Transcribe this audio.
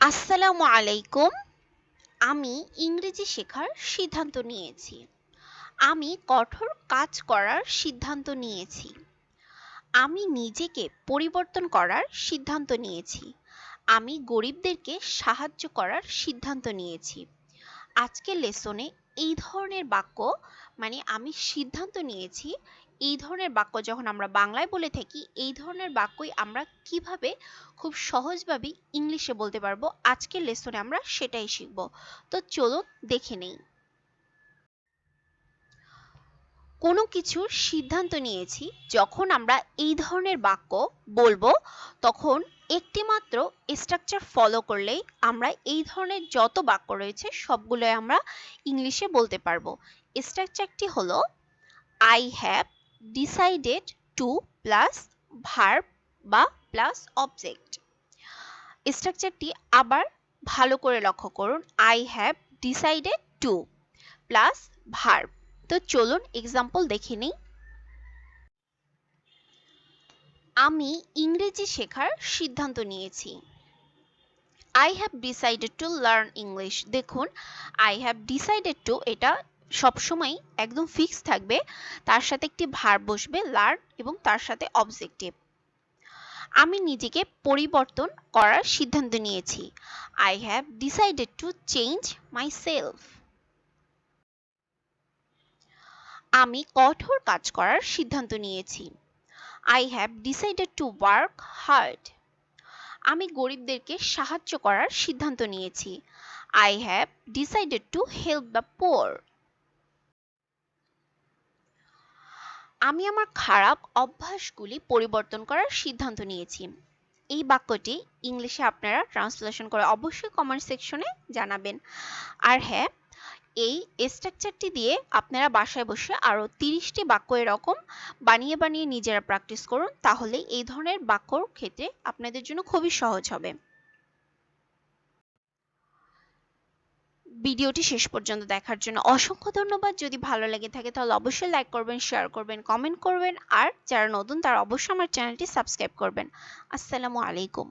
আসসালামু আলাইকুম। আমি ইংরেজি শেখার সিদ্ধান্ত নিয়েছি। আমি কঠোর কাজ করার সিদ্ধান্ত নিয়েছি। আমি নিজেকে পরিবর্তন করার সিদ্ধান্ত নিয়েছি। আমি গরিবদেরকে সাহায্য করার সিদ্ধান্ত নিয়েছি। আজকের লেসনে এই ধরনের বাক্য মানে আমি সিদ্ধান্ত নিয়েছি, এই ধরনের বাক্য যখন আমরা বাংলায় বলে থাকি, এই ধরনের বাক্যই আমরা কিভাবে খুব সহজভাবে ইংলিশে বলতে পারবো, আজকের লেসনে আমরা সেটাই শিখব। তো চলুন দেখে নেই। কোনো কিছুর সিদ্ধান্ত নিয়েছি, যখন আমরা এই ধরনের বাক্য বলবো তখন একটি মাত্র স্ট্রাকচার ফলো করলেই আমরা এই ধরনের যত বাক্য রয়েছে সবগুলোই আমরা ইংলিশে বলতে পারবো। স্ট্রাকচারটি হলো I have decided to plus verb বা প্লাস অবজেক্ট। স্ট্রাকচারটি আবার ভালো করে লক্ষ্য করুন। I have decided to plus verb. তো চলুন এক্সাম্পল দেখে নিই। আমি ইংরেজি শেখার সিদ্ধান্ত নিয়েছি। I have decided to learn English. দেখুন, I have decided to এটা সবসময় একদম ফিক্স থাকবে, তার সাথে একটি ভার্ব বসবে লার্ন এবং তার সাথে অবজেক্টিভ। আমি নিজেকে পরিবর্তন করার সিদ্ধান্ত নিয়েছি। I have decided to change myself. আমি কঠোর কাজ করার সিদ্ধান্ত নিয়েছি। I have decided to work hard. আমি গরিবদেরকে সাহায্য করার সিদ্ধান্ত নিয়েছি। I have decided to help the poor. আমি আমার খারাপ অভ্যাসগুলি পরিবর্তন করার সিদ্ধান্ত নিয়েছি। এই বাক্যটি ইংলিশে আপনারা ট্রান্সলেশন করে অবশ্যই কমেন্ট সেকশনে জানাবেন। আর হ্যাঁ, এই স্ট্রাকচারটি দিয়ে আপনারা বাসায় বসে আরও 30টি বাক্য এরকম বানিয়ে বানিয়ে নিজেরা প্র্যাকটিস করুন, তাহলে এই ধরনের বাক্যর ক্ষেত্রে আপনাদের জন্য খুবই সহজ হবে। ভিডিওটি শেষ পর্যন্ত দেখার জন্য অসংখ্য ধন্যবাদ। যদি ভালো লেগে থাকে তাহলে অবশ্যই লাইক করবেন, শেয়ার করবেন, কমেন্ট করবেন, আর যারা নতুন তারা অবশ্যই আমার চ্যানেলটি সাবস্ক্রাইব করবেন। আসসালামু আলাইকুম।